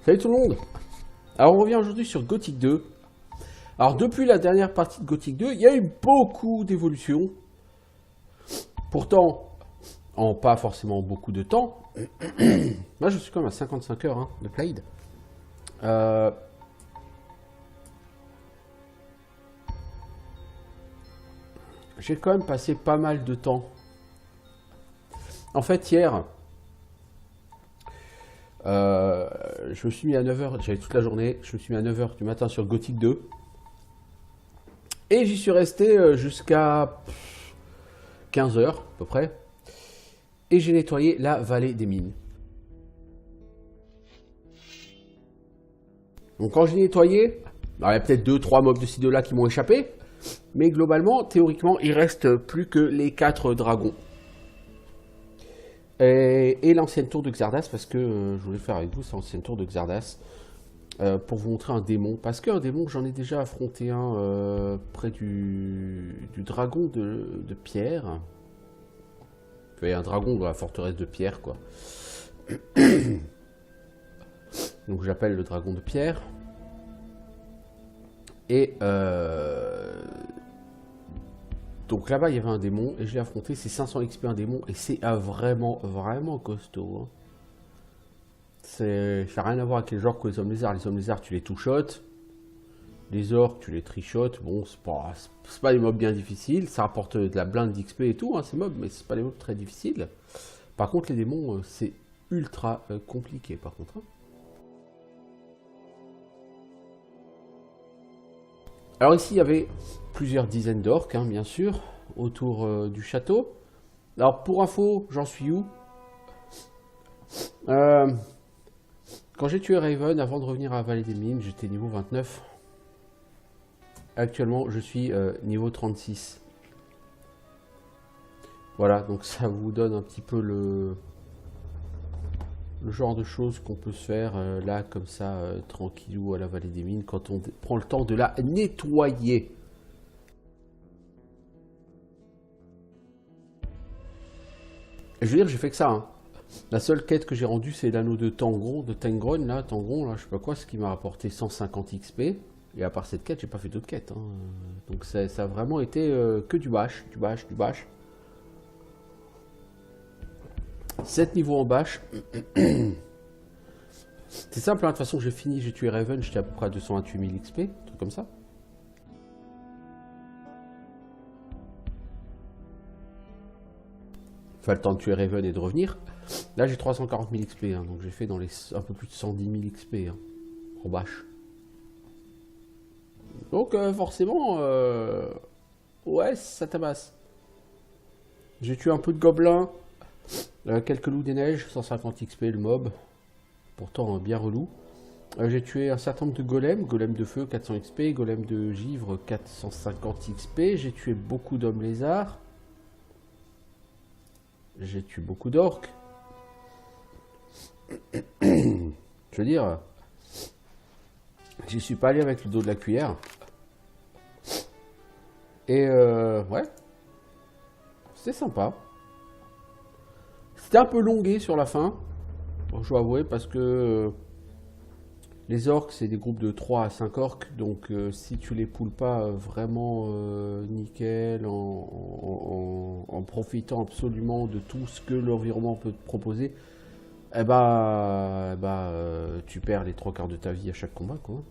Salut tout le monde. Alors on revient aujourd'hui sur Gothic 2. Alors depuis la dernière partie de Gothic 2, il y a eu beaucoup d'évolutions. Pourtant, en pas forcément beaucoup de temps. Moi je suis quand même à 55 heures de played. J'ai quand même passé pas mal de temps. En fait hier... je me suis mis à 9 h, j'avais toute la journée, je me suis mis à 9 h du matin sur Gothic 2. Et j'y suis resté jusqu'à 15 h à peu près. Et j'ai nettoyé la vallée des mines. Donc quand j'ai nettoyé, il y a peut-être 2-3 mobs de ci de là qui m'ont échappé. Mais globalement, théoriquement, il reste plus que les 4 dragons. Et l'ancienne tour de Xardas, parce que je voulais faire avec vous cette ancienne tour de Xardas, pour vous montrer un démon. Parce qu'un démon, j'en ai déjà affronté un près du dragon de pierre. Il y a un dragon dans la forteresse de pierre, quoi. Donc j'appelle le dragon de pierre. Et donc là-bas, il y avait un démon et je l'ai affronté. C'est 500 XP un démon et c'est vraiment costaud. Hein. Ça n'a rien à voir avec les orques ou les hommes lézards. Les hommes lézards, tu les two-shots. Les orques, tu les tri-shots. Bon, c'est pas des mobs bien difficiles. Ça rapporte de la blinde d'XP et tout, hein, ces mobs, mais c'est pas des mobs très difficiles. Par contre, les démons, c'est ultra compliqué, par contre. Hein. Alors ici, il y avait plusieurs dizaines d'orques, hein, bien sûr, autour du château. Alors pour info, j'en suis où? Quand j'ai tué Raven, avant de revenir à la vallée des mines, j'étais niveau 29. Actuellement, je suis niveau 36. Voilà, donc ça vous donne un petit peu le genre de choses qu'on peut se faire là, comme ça, tranquillou à la vallée des mines, quand on prend le temps de la nettoyer. Je veux dire, j'ai fait que ça. Hein. La seule quête que j'ai rendue, c'est l'anneau de Tangron, là, je sais pas quoi, ce qui m'a rapporté 150 XP. Et à part cette quête, j'ai pas fait d'autres quêtes. Hein. Donc ça a vraiment été que du bash. 7 niveaux en bash. C'est simple, hein, de toute façon, j'ai fini, j'ai tué Raven, j'étais à peu près à 228 000 XP, un truc comme ça. Enfin, le temps de tuer Raven et de revenir. Là, j'ai 340 000 XP, hein, donc j'ai fait dans les un peu plus de 110 000 XP hein, en bash. Donc, forcément, ouais, ça tabasse. J'ai tué un peu de gobelins, quelques loups des neiges, 150 XP le mob, pourtant bien relou. J'ai tué un certain nombre de golems, golem de feu 400 XP, golem de givre 450 XP. J'ai tué beaucoup d'hommes lézards. J'ai tué beaucoup d'orques. Je veux dire, j'y suis pas allé avec le dos de la cuillère. Et ouais, c'est sympa. C'était un peu longué sur la fin, je dois avouer, parce que les orques, c'est des groupes de 3 à 5 orques, donc si tu les poules pas vraiment nickel, en profitant absolument de tout ce que l'environnement peut te proposer, eh bah, tu perds les 3 quarts de ta vie à chaque combat, quoi.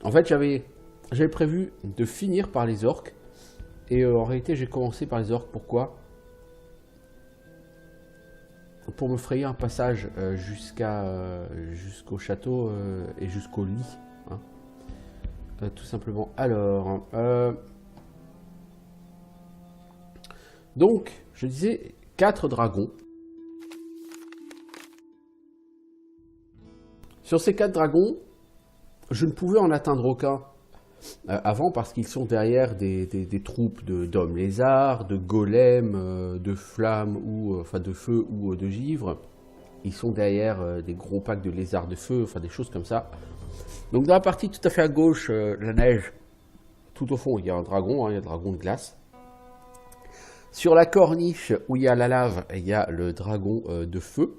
En fait, j'avais prévu de finir par les orques, et en réalité, j'ai commencé par les orques. Pourquoi ? Pour me frayer un passage jusqu'au château et jusqu'au lit. Hein. Tout simplement. Alors, donc, je disais 4 dragons. Sur ces 4 dragons, je ne pouvais en atteindre aucun avant parce qu'ils sont derrière des troupes d'hommes lézards, de golems, de flammes, ou enfin de feu ou de givre. Ils sont derrière des gros packs de lézards de feu, enfin des choses comme ça. Donc dans la partie tout à fait à gauche, la neige, tout au fond, il y a un dragon, hein, il y a un dragon de glace. Sur la corniche où il y a la lave, il y a le dragon de feu.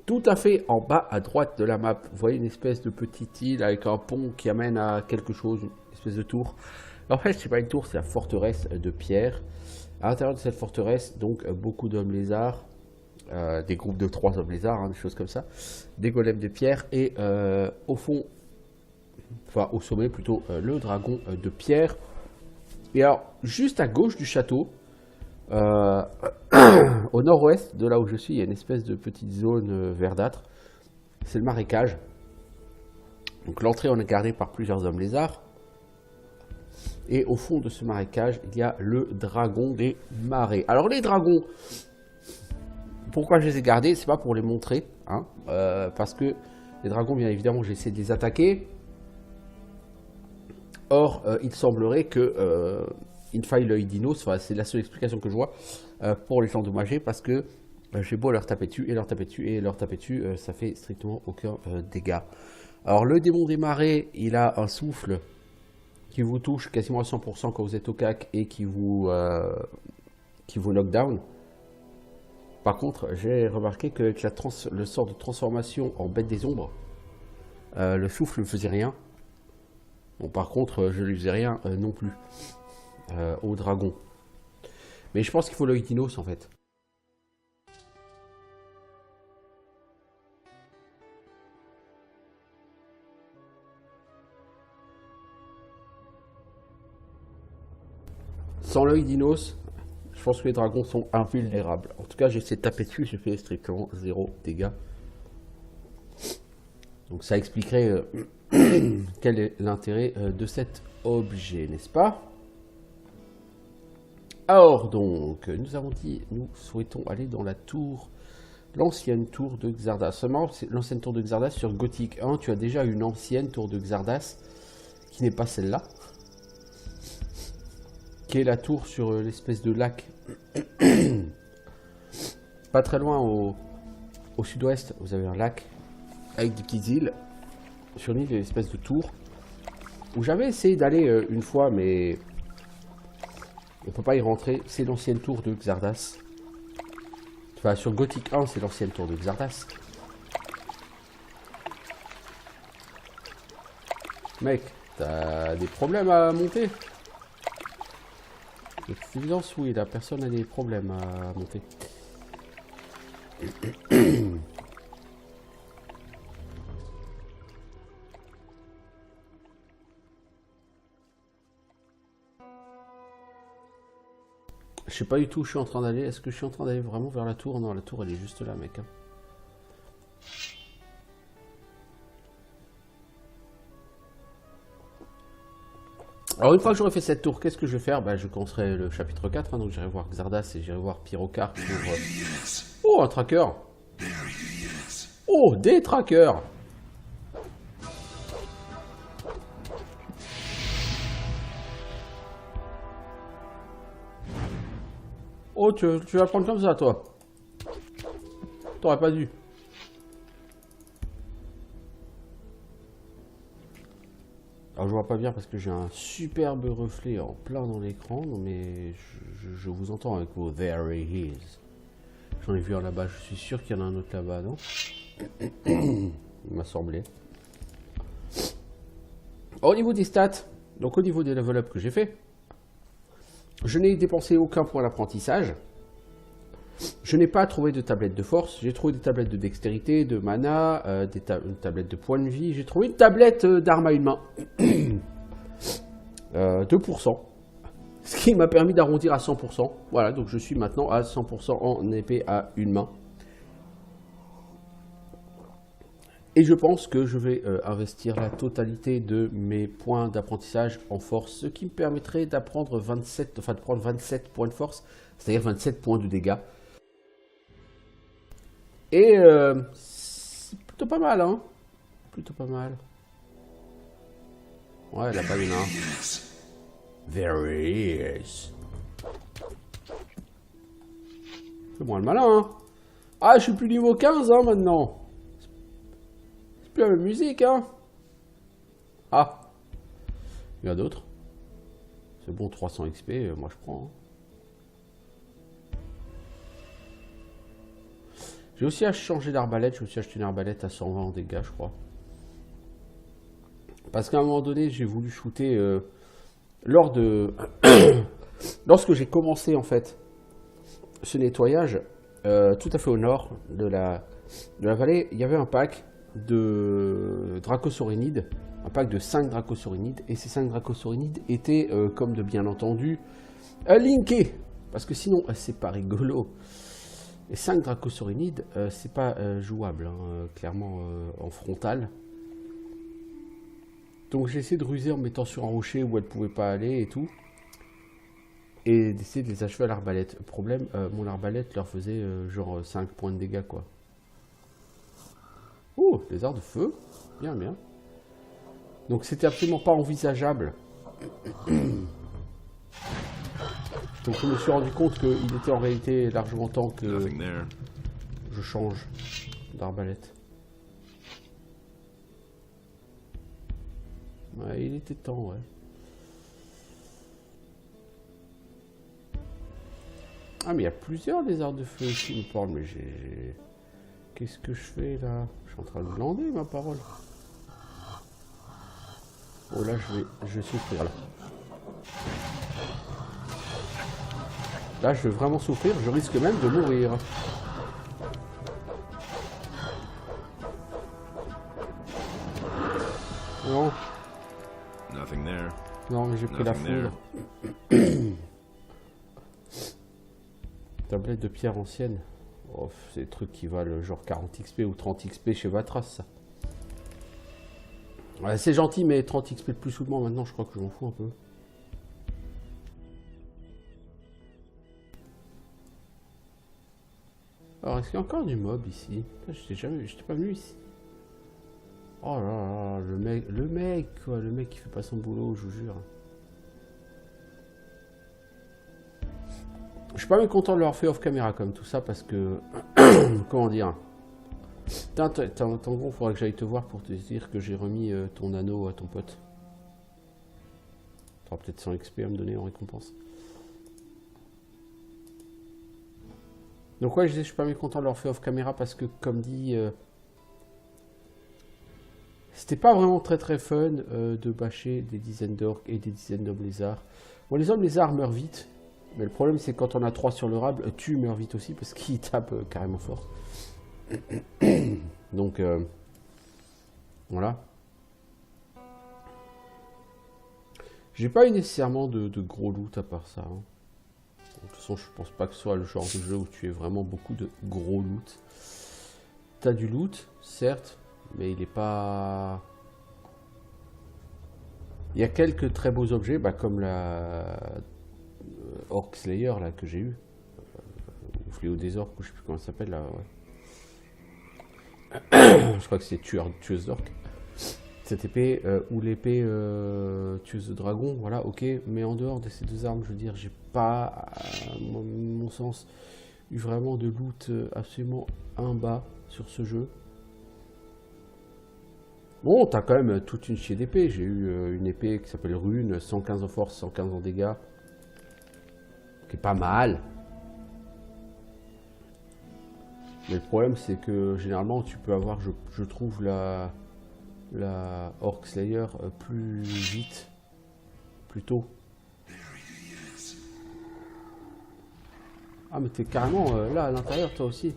Tout à fait en bas à droite de la map, vous voyez une espèce de petite île avec un pont qui amène à quelque chose, une espèce de tour. En fait, c'est pas une tour, c'est la forteresse de pierre. À l'intérieur de cette forteresse, donc beaucoup d'hommes lézards, des groupes de 3 hommes lézards, hein, des choses comme ça, des golems de pierre et au fond, enfin au sommet plutôt, le dragon de pierre. Et alors, juste à gauche du château, au nord-ouest de là où je suis, il y a une espèce de petite zone verdâtre. C'est le marécage. Donc l'entrée on est gardée par plusieurs hommes lézards. Et au fond de ce marécage, il y a le dragon des marais. Alors les dragons, pourquoi je les ai gardés? C'est pas pour les montrer, hein, parce que les dragons, bien évidemment, j'ai essayé de les attaquer. Or, il semblerait que il faille l'œil d'Inos, enfin, c'est la seule explication que je vois pour les endommager, parce que j'ai beau leur taper dessus, et leur taper dessus, et leur taper dessus, ça fait strictement aucun dégât. Alors, le démon des marais, il a un souffle qui vous touche quasiment à 100% quand vous êtes au cac et qui vous knock down. Par contre, j'ai remarqué qu'avec le sort de transformation en bête des ombres, le souffle ne faisait rien. Bon, par contre, je ne lui faisais rien non plus au dragon. Mais je pense qu'il faut l'œil d'Inos en fait. Sans l'œil d'Inos, je pense que les dragons sont invulnérables. En tout cas, j'ai essayé de taper dessus, j'ai fait strictement 0 dégâts. Donc ça expliquerait quel est l'intérêt de cet objet, n'est-ce pas? Alors donc, nous avons dit, nous souhaitons aller dans la tour, l'ancienne tour de Xardas. Seulement, l'ancienne tour de Xardas sur Gothic 1, tu as déjà une ancienne tour de Xardas, qui n'est pas celle-là, qui est la tour sur l'espèce de lac, pas très loin au sud-ouest, vous avez un lac avec des petites îles, sur l'île, il y a une espèce de tour, où j'avais essayé d'aller une fois, mais on peut pas y rentrer. C'est l'ancienne tour de Xardas. Enfin, sur Gothic 1, c'est l'ancienne tour de Xardas. Mec, t'as des problèmes à monter? De toute évidence, oui, la personne a des problèmes à monter. Je sais pas du tout où je suis en train d'aller. Est-ce que je suis en train d'aller vraiment vers la tour? Non, la tour elle est juste là, mec. Alors une fois que j'aurai fait cette tour, qu'est-ce que je vais faire? Bah, je commencerai le chapitre 4, hein, donc j'irai voir Xardas et j'irai voir Pyrocar pour... Oh, un tracker! Oh, des trackers! Oh, tu vas prendre comme ça, toi. T'aurais pas dû. Alors, je vois pas bien parce que j'ai un superbe reflet en plein dans l'écran, mais je vous entends avec vos There he is. J'en ai vu un là-bas, je suis sûr qu'il y en a un autre là-bas, non? Il m'a semblé. Au niveau des stats, donc au niveau des level up que j'ai fait, je n'ai dépensé aucun point d'apprentissage. Je n'ai pas trouvé de tablette de force. J'ai trouvé des tablettes de dextérité, de mana, une tablette de points de vie. J'ai trouvé une tablette d'arme à une main. 2%. Ce qui m'a permis d'arrondir à 100%. Voilà, donc je suis maintenant à 100% en épée à une main. Et je pense que je vais investir la totalité de mes points d'apprentissage en force, ce qui me permettrait d'apprendre 27, enfin de prendre 27 points de force, c'est-à-dire 27 points de dégâts. Et c'est plutôt pas mal, hein. Plutôt pas mal. Ouais, là-bas, il y en a un. There he is. Fais-moi le malin, hein. Ah, je suis plus niveau 15, hein, maintenant. C'est plus la même musique, hein. Ah. Il y en a d'autres. Mais bon, 300 XP, moi je prends. Hein. J'ai aussi à changer d'arbalète. J'ai aussi acheté une arbalète à 120 en dégâts, je crois. Parce qu'à un moment donné, j'ai voulu shooter lors de... Lorsque j'ai commencé, en fait, ce nettoyage, tout à fait au nord de la vallée, il y avait un pack de Dracosaurinides, un pack de 5 Dracosaurinides, et ces 5 Dracosaurinides étaient, comme de bien entendu, linkés, parce que sinon, c'est pas rigolo. Et 5 Dracosaurinides, c'est pas jouable, hein, clairement, en frontal. Donc j'ai essayé de ruser en me mettant sur un rocher où elle pouvait pas aller et tout. Et d'essayer de les achever à l'arbalète. Le problème, mon arbalète leur faisait genre 5 points de dégâts, quoi. Oh, les arts de feu. Bien, bien. Donc c'était absolument pas envisageable. Donc je me suis rendu compte qu'il était en réalité largement temps que je change d'arbalète. Ouais, il était temps, ouais. Ah, mais il y a plusieurs lézards de feu qui me parlent, mais j'ai... Qu'est-ce que je fais, là? Je suis en train de glander, ma parole. Oh, là, je vais souffrir, là. Là, je vais vraiment souffrir, je risque même de mourir. Non. Non, mais j'ai pris la foudre. Tablette de pierre ancienne. Oh, c'est des trucs qui valent genre 40 XP ou 30 XP chez Vatras, ça. Ouais, c'est gentil, mais 30 XP de plus ou de moins, maintenant, je crois que je m'en fous un peu. Alors, est-ce qu'il y a encore du mob ici? J'étais pas venu ici. Oh là là, le mec, quoi, le mec qui fait pas son boulot, je vous jure. Je suis pas mécontent de l'avoir fait off caméra comme tout ça parce que... Comment dire? En gros, il faudrait que j'aille te voir pour te dire que j'ai remis ton anneau à ton pote. Tu auras peut-être 100 XP à me donner en récompense. Donc ouais, je disais, je suis pas mécontent de l'avoir fait off caméra parce que, comme dit... C'était pas vraiment très fun de bâcher des dizaines d'orques et des dizaines d'hommes lézards. Bon, les hommes lézards meurent vite. Mais le problème, c'est que quand on a 3 sur le rable, tu meurs vite aussi parce qu'ils tapent carrément fort. Donc, voilà. J'ai pas eu nécessairement de gros loot à part ça. Hein. De toute façon, je pense pas que ce soit le genre de jeu où tu aies vraiment beaucoup de gros loot. T'as du loot, certes, mais il est pas... Il y a quelques très beaux objets, bah, comme la... Orc Slayer là que j'ai eu, ou Fléau des Orques, ou je sais plus comment ça s'appelle là, ouais. Je crois que c'est tueuse d'orques. Cette épée, ou l'épée tueuse de dragon, voilà, ok, mais en dehors de ces deux armes, je veux dire, j'ai pas, à mon sens, eu vraiment de loot absolument bas sur ce jeu. Bon, t'as quand même toute une chier d'épées. J'ai eu une épée qui s'appelle Rune, 115 en force, 115 en dégâts. Qui est pas mal. Mais le problème, c'est que généralement, tu peux avoir, je trouve, la Orc Slayer plus vite, plus tôt. Ah, mais t'es carrément là à l'intérieur, toi aussi.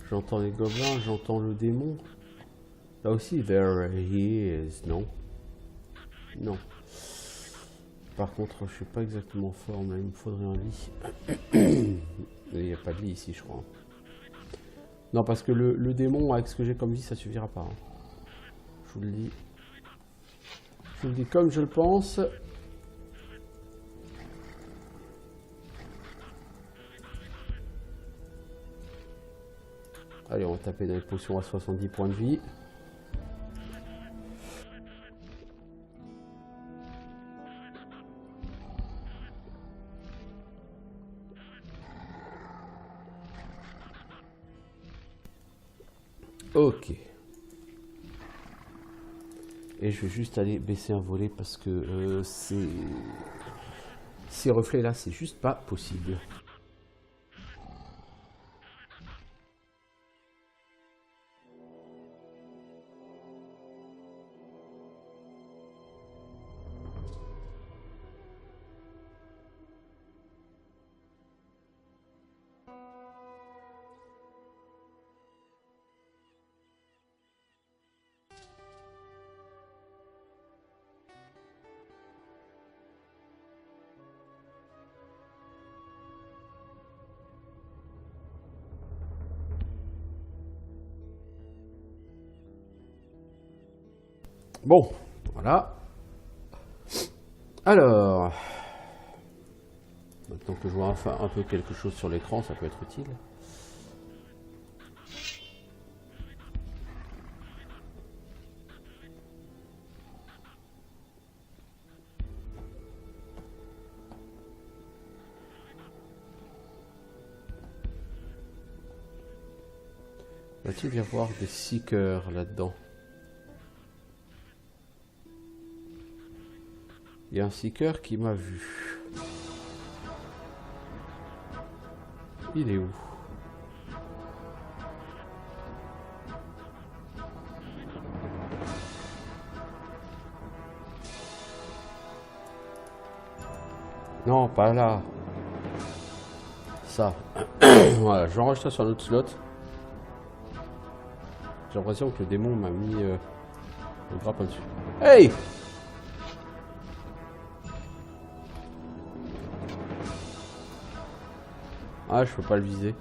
J'entends les gobelins, j'entends le démon. Là aussi, there he is, non? Non. Par contre, je suis pas exactement fort, mais il me faudrait un lit. Il n'y a pas de lit ici, je crois. Non, parce que le démon, avec ce que j'ai comme vie, ça suffira pas. Hein. Je vous le dis. Je vous le dis comme je le pense. Allez, on va taper dans les potions à 70 points de vie. Ok. Et je vais juste aller baisser un volet parce que ces reflets là, c'est juste pas possible. Bon, voilà. Alors, maintenant que je vois enfin un peu quelque chose sur l'écran, ça peut être utile. Va-t-il y avoir des seekers là-dedans? Il y a un seeker qui m'a vu. Il est où? Non, pas là. Ça. Voilà, j'enregistre sur un autre slot. J'ai l'impression que le démon m'a mis le grappin dessus. Hey! Ah, je peux pas le viser.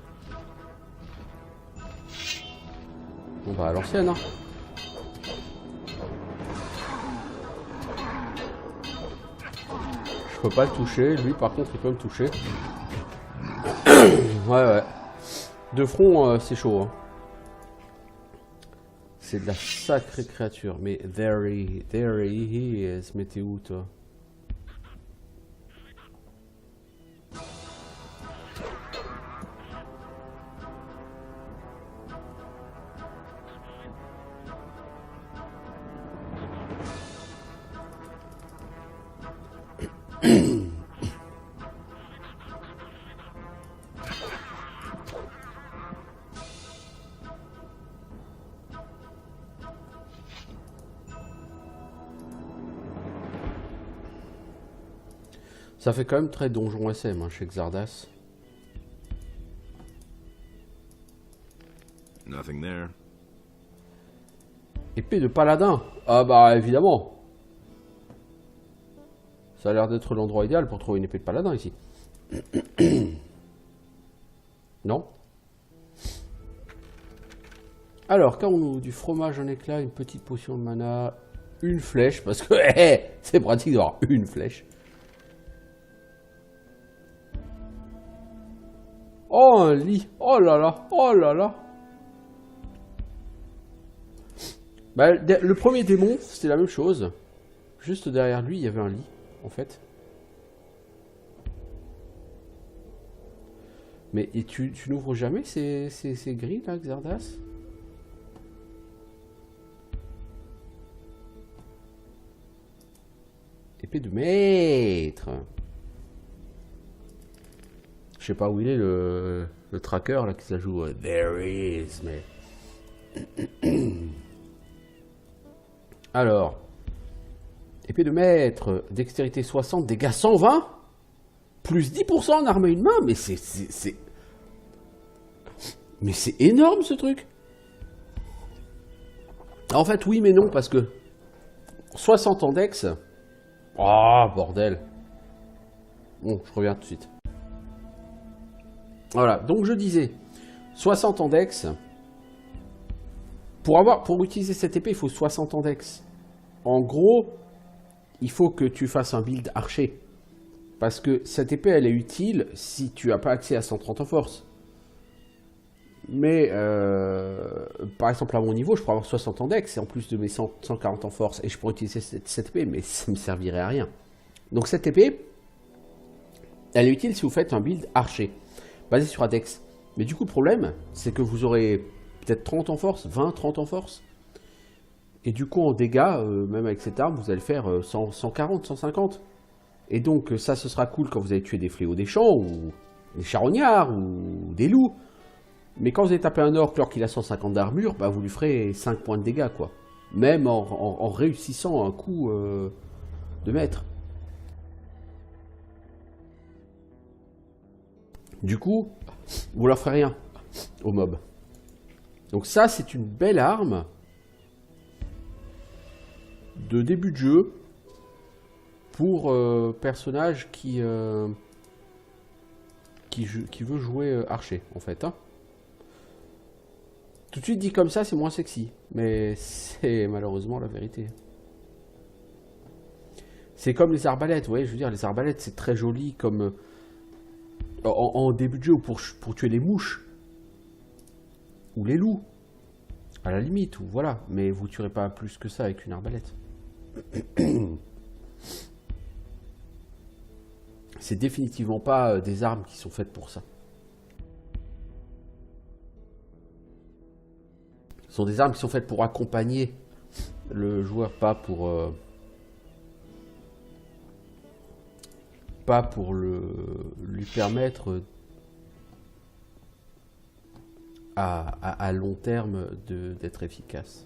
Bon bah à l'ancienne, hein. Je peux pas le toucher, lui par contre il peut me toucher. Ouais. De front, c'est chaud, hein. C'est de la sacrée créature. Mais there he is. Mais t'es où toi? Ça fait quand même très donjon SM hein, chez Xardas. Nothing there. Épée de paladin. Ah bah évidemment. Ça a l'air d'être l'endroit idéal pour trouver une épée de paladin ici. Non? Alors, qu'avons-nous? Du fromage en éclat, une petite potion de mana, une flèche, parce que c'est pratique d'avoir une flèche. Oh, un lit. Oh là là. Oh là là. Bah, le premier démon, c'était la même chose. Juste derrière lui, il y avait un lit, en fait. Mais et tu n'ouvres jamais ces grilles, là, Xardas? Épée de maître. Je sais pas où il est, le tracker, là, qui ça joue. There is, mais... Alors, épée de maître, dextérité 60, dégâts 120, plus 10% en arme à une main, mais c'est... Mais c'est énorme ce truc. En fait, oui mais non, parce que 60 en dex... Oh, bordel. Bon, je reviens tout de suite. Voilà, donc je disais, 60 en dex... Pour utiliser cette épée, il faut 60 en dex. En gros, il faut que tu fasses un build archer. Parce que cette épée, elle est utile si tu n'as pas accès à 130 en force. Mais, par exemple, à mon niveau, je pourrais avoir 60 en dex, et en plus de mes 140 en force, et je pourrais utiliser cette épée, mais ça ne me servirait à rien. Donc cette épée, elle est utile si vous faites un build archer, basé sur un dex. Mais du coup, le problème, c'est que vous aurez... peut-être 30 en force, 20, 30 en force. Et du coup, en dégâts, même avec cette arme, vous allez faire 100, 140, 150. Et donc, ça, ce sera cool quand vous allez tuer des fléaux des champs, ou des charognards, ou des loups. Mais quand vous allez taper un orc alors qu'il a 150 d'armure, bah, vous lui ferez 5 points de dégâts, quoi. Même en réussissant un coup de maître. Du coup, vous leur ferez rien au mob. Donc ça, c'est une belle arme de début de jeu pour personnage qui veut jouer archer, en fait. Hein. Tout de suite dit comme ça, c'est moins sexy. Mais c'est malheureusement la vérité. C'est comme les arbalètes, vous voyez, je veux dire, les arbalètes, c'est très joli comme... en début de jeu pour tuer les mouches. Ou les loups. À la limite, ou voilà. Mais vous tuerez pas plus que ça avec une arbalète. C'est définitivement pas des armes qui sont faites pour ça. Ce sont des armes qui sont faites pour accompagner le joueur, pas pour lui permettre à long terme d'être efficace.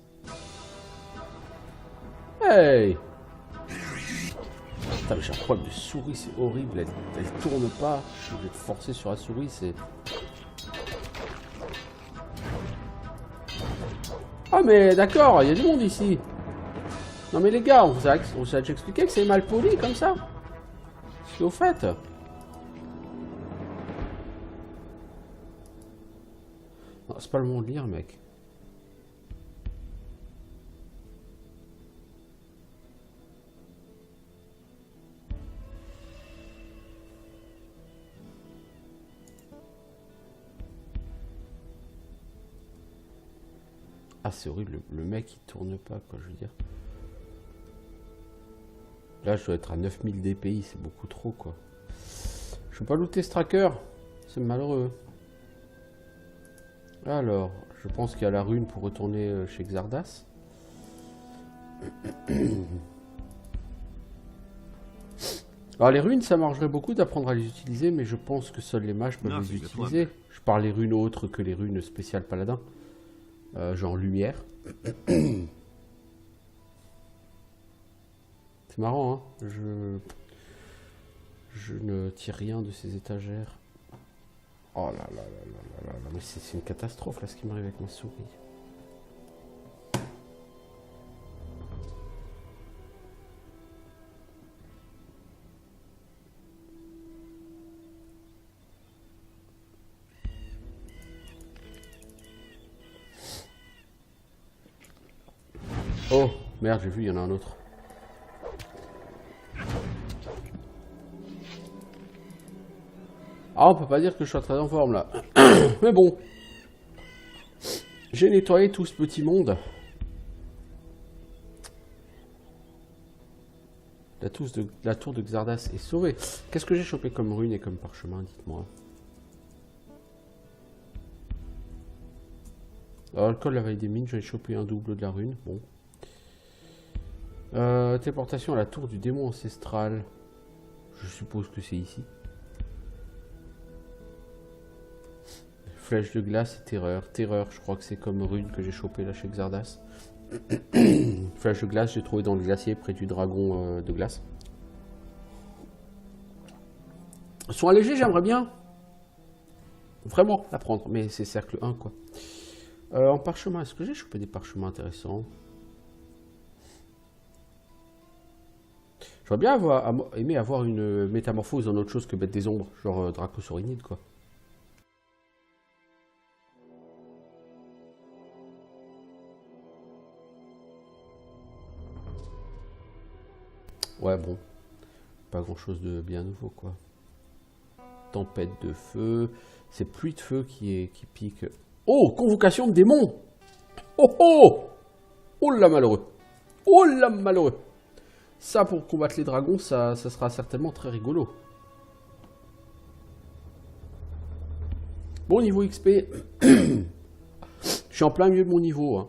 Hey! Putain, mais j'ai un problème de souris, c'est horrible, elle tourne pas, je vais forcer sur la souris, c'est... Ah mais d'accord, il y a du monde ici. Non mais les gars, on vous a déjà expliqué que c'est mal poli comme ça. Ce que vous faites. Non, c'est pas le moment de lire, mec. Ah, c'est horrible, le mec il tourne pas, quoi, je veux dire. Là, je dois être à 9000 DPI, c'est beaucoup trop, quoi. Je peux pas looter ce tracker, c'est malheureux. Alors, je pense qu'il y a la rune pour retourner chez Xardas. Alors, les runes, ça marcherait beaucoup d'apprendre à les utiliser, mais je pense que seuls les mages peuvent les utiliser. Je parle des runes autres que les runes spéciales paladin. Genre lumière. C'est marrant, hein. Je ne tire rien de ces étagères. Oh là là là là là là, mais c'est une catastrophe là ce qui m'arrive avec ma souris. Oh merde, j'ai vu, il y en a un autre. Ah, on peut pas dire que je sois très en forme là. Mais bon. J'ai nettoyé tout ce petit monde. La tour de Xardas est sauvée. Qu'est-ce que j'ai chopé comme rune et comme parchemin, dites-moi. Alors, le col de la vallée des mines, j'ai chopé un double de la rune. Bon. Téléportation à la tour du démon ancestral. Je suppose que c'est ici. Flèche de glace et terreur. Terreur, je crois que c'est comme rune que j'ai chopé là chez Xardas. Flèche de glace, j'ai trouvé dans le glacier près du dragon de glace. Son allégé, j'aimerais bien vraiment la prendre, mais c'est cercle 1 quoi. En parchemin, est-ce que j'ai chopé des parchemins intéressants? J'aurais bien aimé avoir une métamorphose en autre chose que bête des ombres, genre Dracosaurinide quoi. Ouais, bon. Pas grand chose de bien nouveau, quoi. Tempête de feu. C'est pluie de feu qui pique. Oh, convocation de démons. Oh, oh. Oh là, malheureux. Oh là, malheureux. Ça, pour combattre les dragons, ça sera certainement très rigolo. Bon, niveau XP. Je suis en plein milieu de mon niveau, hein.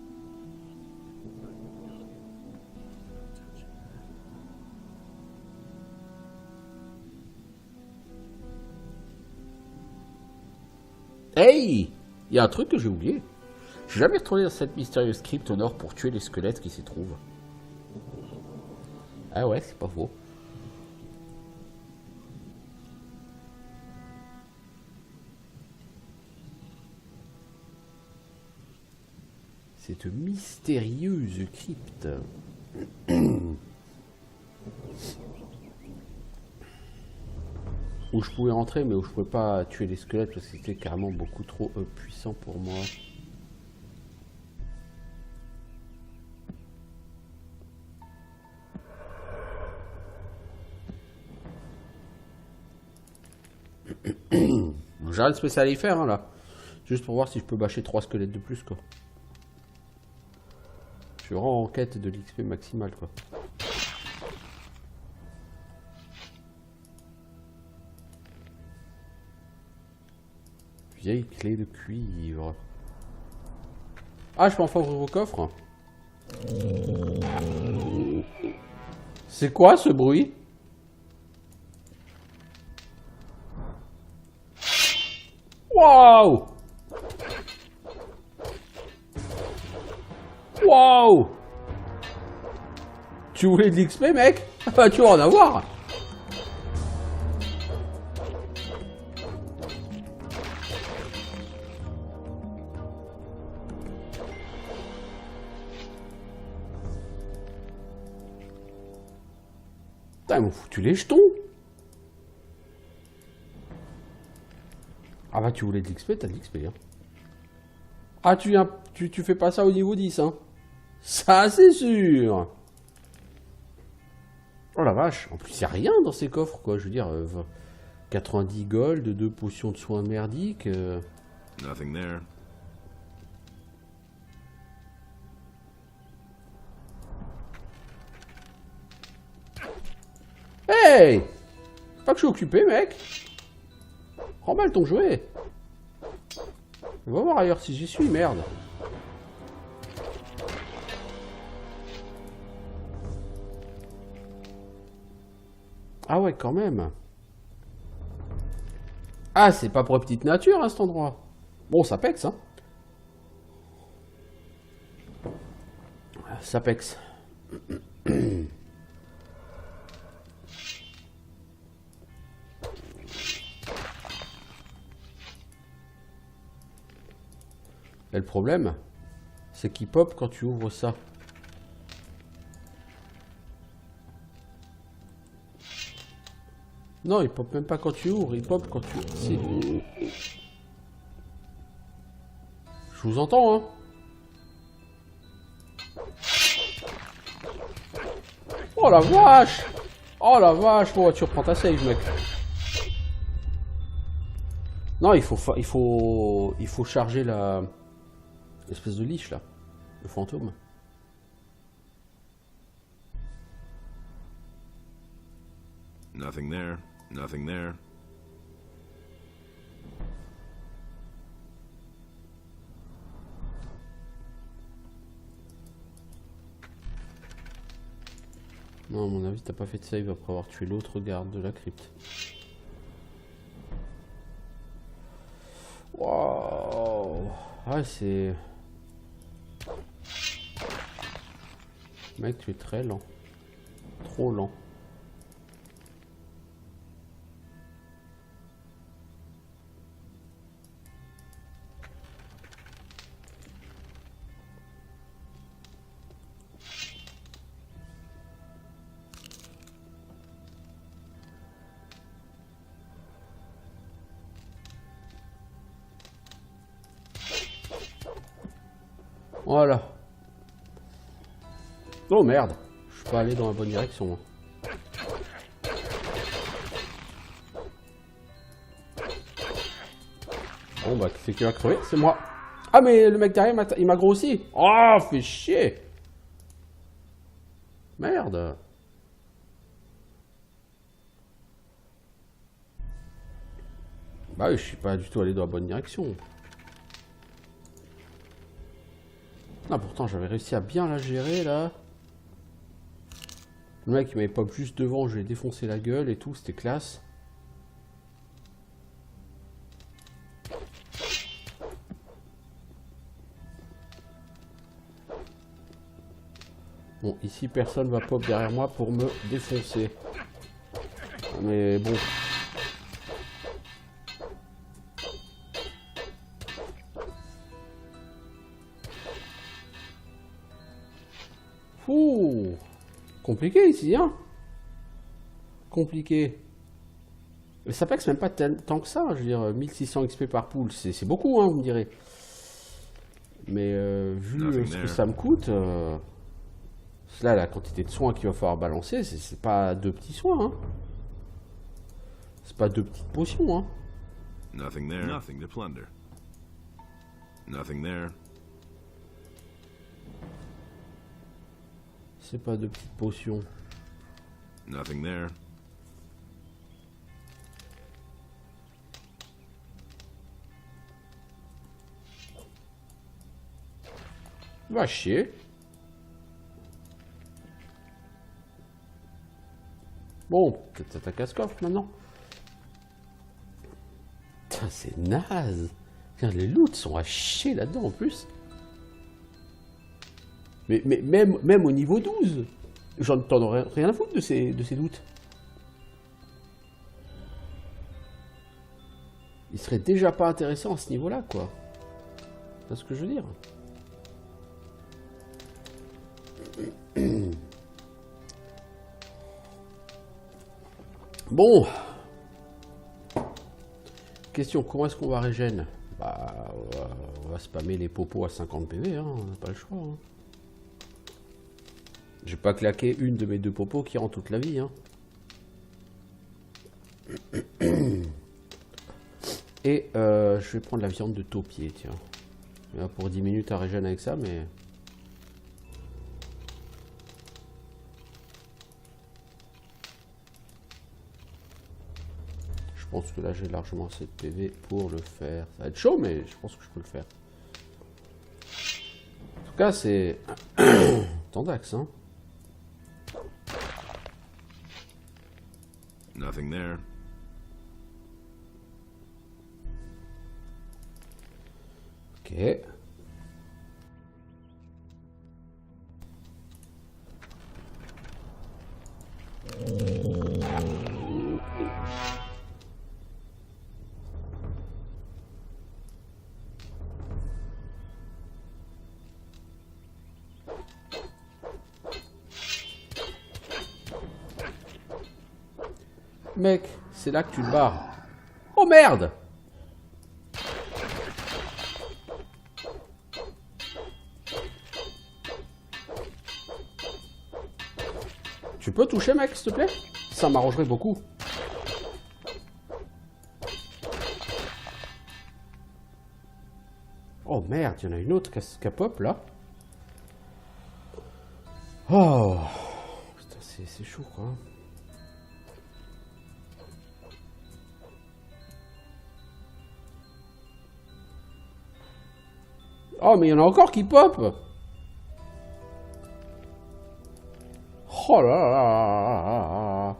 Hey! Il y a un truc que j'ai oublié. J'ai jamais retourné dans cette mystérieuse crypte au nord pour tuer les squelettes qui s'y trouvent. Ah ouais, c'est pas faux. Cette mystérieuse crypte. Où je pouvais rentrer, mais où je pouvais pas tuer les squelettes parce que c'était carrément beaucoup trop puissant pour moi. J'ai rien de spécial à y faire, hein, là. Juste pour voir si je peux bâcher 3 squelettes de plus, quoi. Je suis vraiment en quête de l'XP maximal, quoi. Vieille clé de cuivre. Ah, je peux enfin ouvrir vos coffres. C'est quoi ce bruit? Waouh! Waouh! Tu voulais de l'XP, mec? Tu vas en avoir! Putain, ils m'ont foutu les jetons! Ah bah tu voulais de l'XP, t'as de l'XP, hein. Ah, tu fais pas ça au niveau 10, hein. Ça, c'est sûr! Oh la vache! En plus, y a rien dans ces coffres, quoi. Je veux dire, 90 gold, 2 potions de soins merdiques. Nothing there. Hey! Pas que je suis occupé, mec! Remballe ton jouet! On va voir ailleurs si j'y suis, merde! Ah ouais, quand même! Ah, c'est pas pour la petite nature, hein, cet endroit! Bon, ça pexe, hein! Ça pexe. Et le problème, c'est qu'il pop quand tu ouvres ça. Non, il pop même pas quand tu ouvres, il pop quand tu... Si. Je vous entends, hein. Oh la vache! Oh la vache! Bon, tu reprends ta save, mec. Non, il faut charger la... L'espèce de liche, là. Le fantôme. Nothing there. Nothing there. Non, à mon avis, t'as pas fait de save après avoir tué l'autre garde de la crypte. Waouh! Ah, c'est... Mec, tu es très lent. Trop lent. Voilà. Oh merde. Je suis pas allé dans la bonne direction. Bon bah, qui c'est qui va crever? C'est moi. Ah mais le mec derrière, il m'a grossi. Oh, fait chier. Merde. Bah oui, je suis pas du tout allé dans la bonne direction. Ah, pourtant, j'avais réussi à bien la gérer, là. Le mec, il m'avait pop juste devant, je lui ai défoncé la gueule et tout, c'était classe. Bon, ici, personne va pop derrière moi pour me défoncer. Mais bon. Ouh, compliqué ici, hein. Compliqué. Mais ça pèse même pas tant que ça. Je veux dire, 1600 XP par poule, c'est beaucoup, hein, vous me direz. Mais vu ce que ça me coûte, là, la quantité de soins qu'il va falloir balancer, c'est pas 2 petits soins, hein. C'est pas 2 petites potions, hein. Nothing there. Nothing to plunder. Nothing there. C'est pas 2 petites potions. Nothing there. Va chier. Bon, peut-être ta casse-coffre maintenant. Putain, c'est naze. Regarde, les loots sont à chier là-dedans en plus. Mais même au niveau 12, j'en ai rien à foutre de ces loots. Il serait déjà pas intéressant à ce niveau-là, quoi. C'est ce que je veux dire. Bon. Question, comment est-ce qu'on va régène? Bah, on va spammer les popos à 50 PV, hein, on n'a pas le choix. Hein. J'ai pas claqué une de mes 2 popos qui rend toute la vie. Hein. Et je vais prendre la viande de taupier, tiens. Là, pour 10 minutes à régène avec ça, mais... Je pense que là, j'ai largement assez de PV pour le faire. Ça va être chaud, mais je pense que je peux le faire. En tout cas, c'est... Tendax, hein. Nothing there. Ok. Mec, c'est là que tu te barres. Oh merde! Tu peux toucher, mec, s'il te plaît? Ça m'arrangerait beaucoup. Oh merde, il y en a une autre qui a pop là. Oh, putain, c'est chaud quoi. Oh, mais il y en a encore qui pop. Oh là là là là là.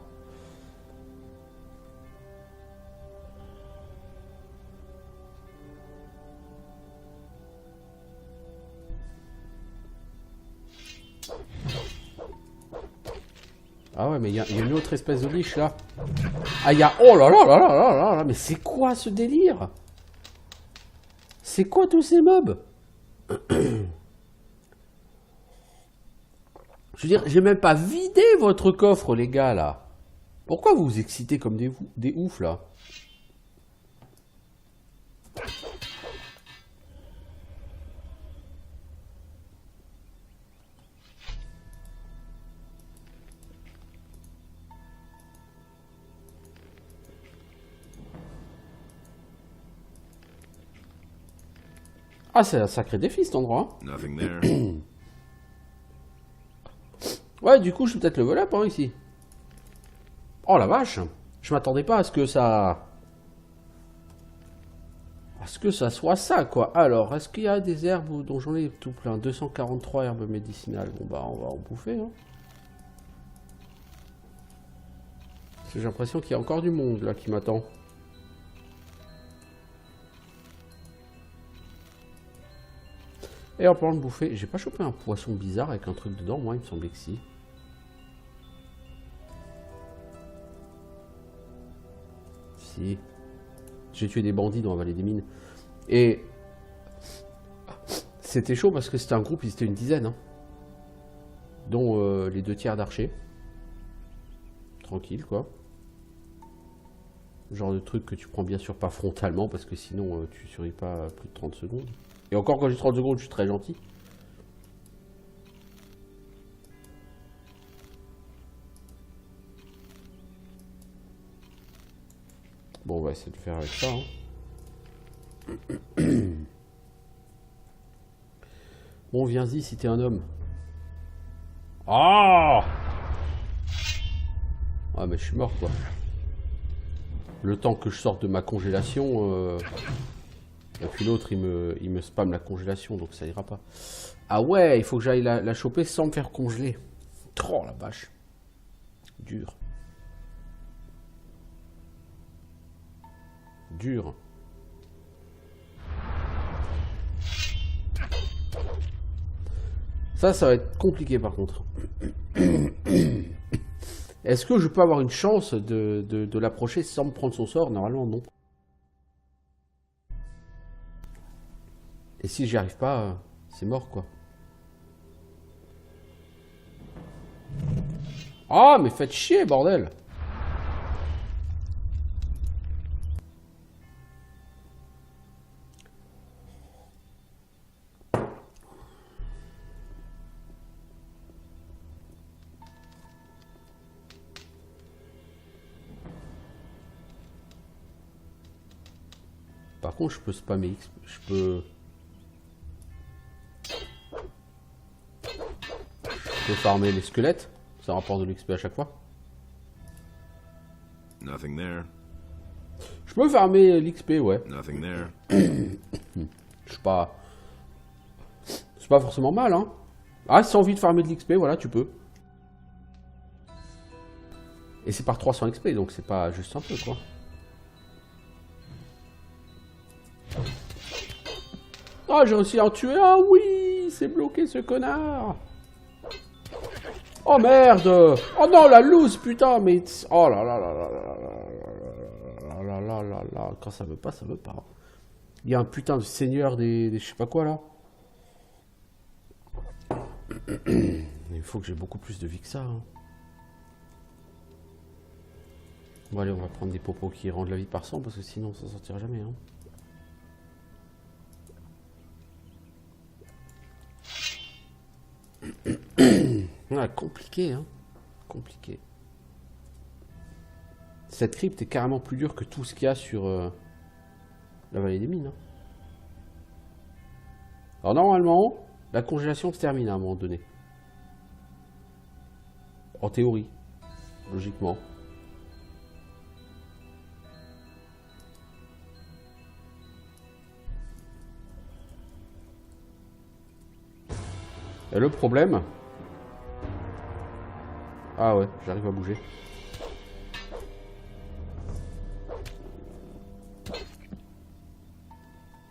Ah ouais, mais il y a une autre espèce de liche là. Ah, il y a... Oh là là là là là là. Mais c'est quoi ce délire? C'est quoi tous ces mobs? Je veux dire, j'ai même pas vidé votre coffre, les gars, là. Pourquoi vous vous excitez comme des oufs, là? Ah, c'est un sacré défi, cet endroit. Nothing there. Ouais, du coup, je vais peut-être level up, hein, ici. Oh, la vache. Je m'attendais pas à ce que ça... À ce que ça soit ça, quoi. Alors, est-ce qu'il y a des herbes dont j'en ai tout plein? 243 herbes médicinales. Bon, bah, on va en bouffer, hein. J'ai l'impression qu'il y a encore du monde, là, qui m'attend. Et en parlant de bouffer, j'ai pas chopé un poisson bizarre avec un truc dedans, moi il me semblait que si. Si. J'ai tué des bandits dans la vallée des mines. Et c'était chaud parce que c'était un groupe, ils étaient une dizaine. Hein. Dont les 2 tiers d'archers. Tranquille quoi. Genre de truc que tu prends bien sûr pas frontalement parce que sinon tu survis pas plus de 30 secondes. Et encore quand j'ai 30 secondes, je suis très gentil. Bon, on va essayer de faire avec ça. Hein. Bon, viens-y si t'es un homme. Ah! Ah, mais je suis mort, quoi. Le temps que je sorte de ma congélation... Et puis l'autre, il me spamme la congélation, donc ça ira pas. Ah ouais, il faut que j'aille la choper sans me faire congeler. Oh, la vache. Dur. Dur. Ça va être compliqué par contre. Est-ce que je peux avoir une chance de l'approcher sans me prendre son sort? Normalement, non. Et si j'y arrive pas, c'est mort, quoi. Ah, mais faites chier, bordel! Par contre, je peux spammer X. Je peux farmer les squelettes. Ça rapporte de l'XP à chaque fois. Nothing there. Je peux farmer l'XP, ouais. Nothing there. Je sais pas. C'est pas forcément mal, hein. Ah, si t'as envie de farmer de l'XP, voilà, tu peux. Et c'est par 300 XP, donc c'est pas juste un peu, quoi. Ah, j'ai réussi à en tuer. Ah oui, c'est bloqué ce connard. Oh merde. Oh non, la loose, putain, mais... Oh là là là là là là là là là. Quand ça veut pas, ça veut pas. Il y a un putain de seigneur des je sais pas quoi, là. Il faut que j'ai beaucoup plus de vie que ça. Hein. Bon allez, on va prendre des popos qui rendent la vie par 100, parce que sinon, ça sortira jamais, hein. Ah, compliqué, hein. Compliqué. Cette crypte est carrément plus dure que tout ce qu'il y a sur la vallée des mines. Hein. Alors normalement, la congélation se termine à un moment donné. En théorie. Logiquement. Et le problème... Ah ouais, j'arrive à bouger.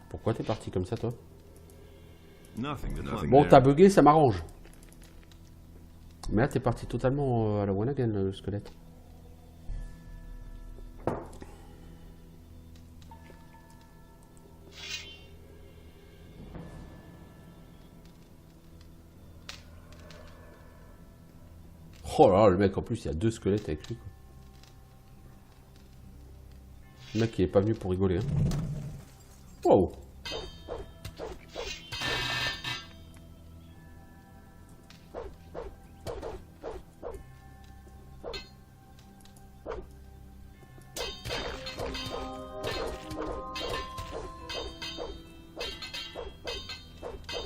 Pourquoi t'es parti comme ça, toi? Bon, t'as bugué, ça m'arrange. Mais là, t'es parti totalement à la one again, le squelette. Oh là là, le mec, en plus, il y a 2 squelettes avec lui. Quoi. Le mec, il est pas venu pour rigoler. Hein. Wow.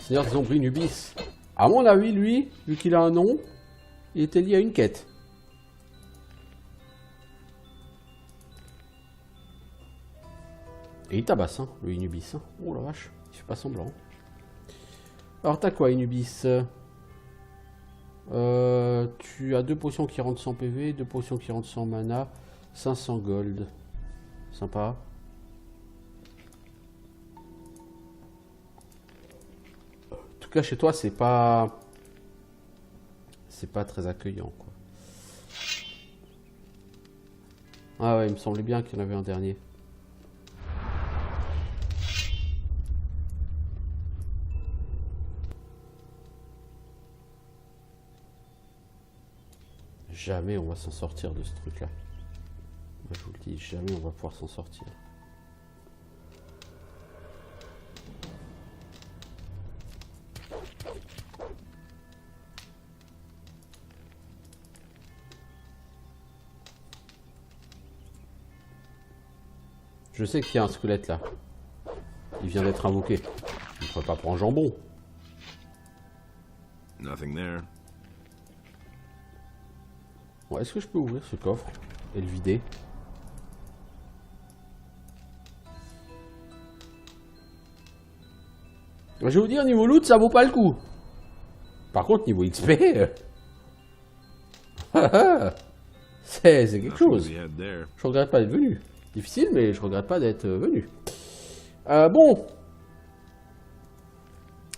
Seigneur des ombres Nubis. À mon avis, lui, vu qu'il a un nom, il était lié à une quête. Et il tabasse, hein, le Inubis. Hein. Oh la vache, il fait pas semblant. Alors t'as quoi, Inubis? Tu as 2 potions qui rendent 100 PV, 2 potions qui rendent 100 mana, 500 gold. Sympa. cas, chez toi, c'est pas... C'est pas très accueillant, quoi. Ah ouais, il me semblait bien qu'il y en avait un dernier. Jamais on va s'en sortir de ce truc-là. Je vous le dis, jamais on va pouvoir s'en sortir. Je sais qu'il y a un squelette là. Il vient d'être invoqué. Il ne pourrait pas prendre jambon. Nothing there. Bon, est-ce que je peux ouvrir ce coffre et le vider? Je vais vous dire, niveau loot, ça vaut pas le coup. Par contre, niveau XP, c'est quelque chose. Je regrette pas d'être venu. Difficile, mais je regrette pas d'être venu. Bon.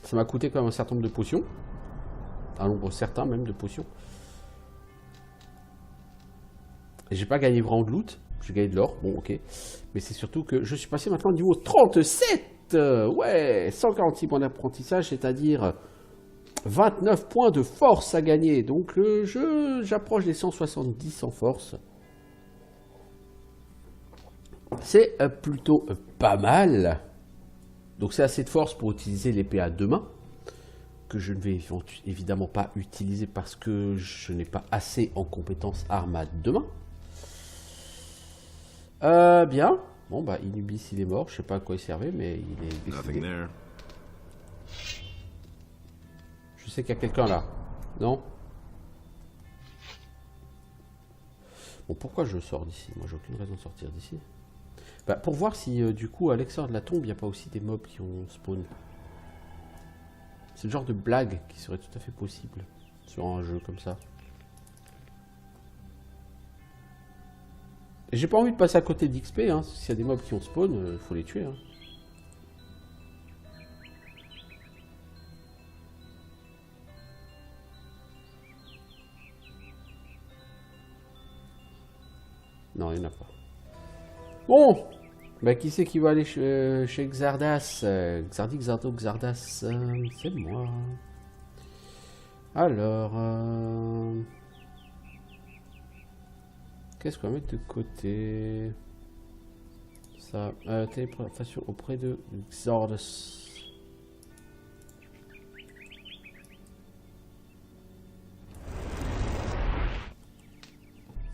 Ça m'a coûté quand même un certain nombre de potions. Un nombre certain même de potions. J'ai pas gagné vraiment de loot. J'ai gagné de l'or. Bon, ok. Mais c'est surtout que je suis passé maintenant au niveau 37. Ouais, 146 points d'apprentissage, c'est-à-dire 29 points de force à gagner. Donc j'approche les 170 en force. C'est plutôt pas mal. Donc c'est assez de force pour utiliser l'épée à deux mains, que je ne vais évidemment pas utiliser parce que je n'ai pas assez en compétence arme à deux mains. Bien. Bon bah Inubis il est mort, je sais pas à quoi il servait, mais il est décédé. Je sais qu'il y a quelqu'un là. Non? Bon, pourquoi je sors d'ici? Moi j'ai aucune raison de sortir d'ici. Bah, pour voir si du coup à l'extérieur de la tombe il n'y a pas aussi des mobs qui ont spawn. C'est le genre de blague qui serait tout à fait possible sur un jeu comme ça. Et j'ai pas envie de passer à côté d'XP, hein. S'il y a des mobs qui ont spawn, il faut les tuer. Hein. Non, il n'y en a pas. Bon, bah qui c'est qui va aller chez Xardas? Xardi, Xardo, Xardas, c'est moi. Alors, qu'est-ce qu'on va mettre de côté? Ça, téléportation auprès de Xardas.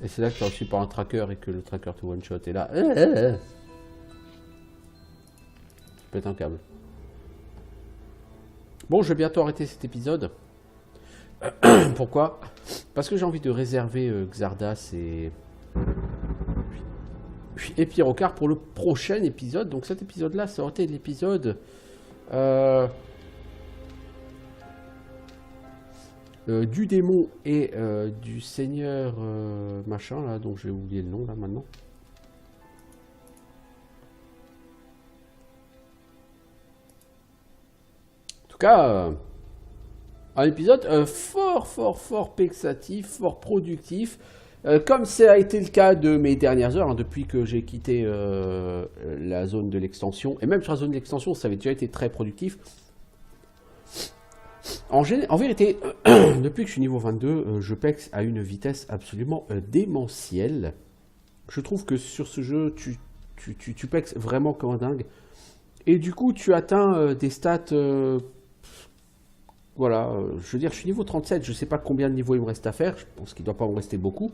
Et c'est là que tu as reçu par un tracker et que le tracker te one-shot. Et là, tu pètes un câble. Bon, je vais bientôt arrêter cet épisode. Pourquoi? Parce que j'ai envie de réserver Xardas et Pyrocar pour le prochain épisode. Donc cet épisode-là, ça aurait été l'épisode... du démon et du seigneur machin là, dont j'ai oublié le nom là maintenant. En tout cas, un épisode fort pexatif, fort productif, comme ça a été le cas de mes dernières heures, hein, depuis que j'ai quitté la zone de l'extension, et même sur la zone de l'extension, ça avait déjà été très productif. En vérité, depuis que je suis niveau 22, je pexe à une vitesse absolument démentielle. Je trouve que sur ce jeu, tu pexes vraiment comme un dingue. Et du coup, tu atteins des stats... voilà, je veux dire, je suis niveau 37, je sais pas combien de niveaux il me reste à faire. Je pense qu'il ne doit pas me rester beaucoup.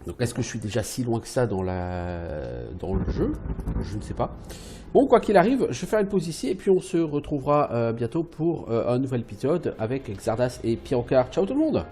Donc est-ce que je suis déjà si loin que ça dans le jeu? Je ne sais pas. Bon, quoi qu'il arrive, je vais faire une pause ici et puis on se retrouvera bientôt pour un nouvel épisode avec Xardas et Pyrocar. Ciao tout le monde!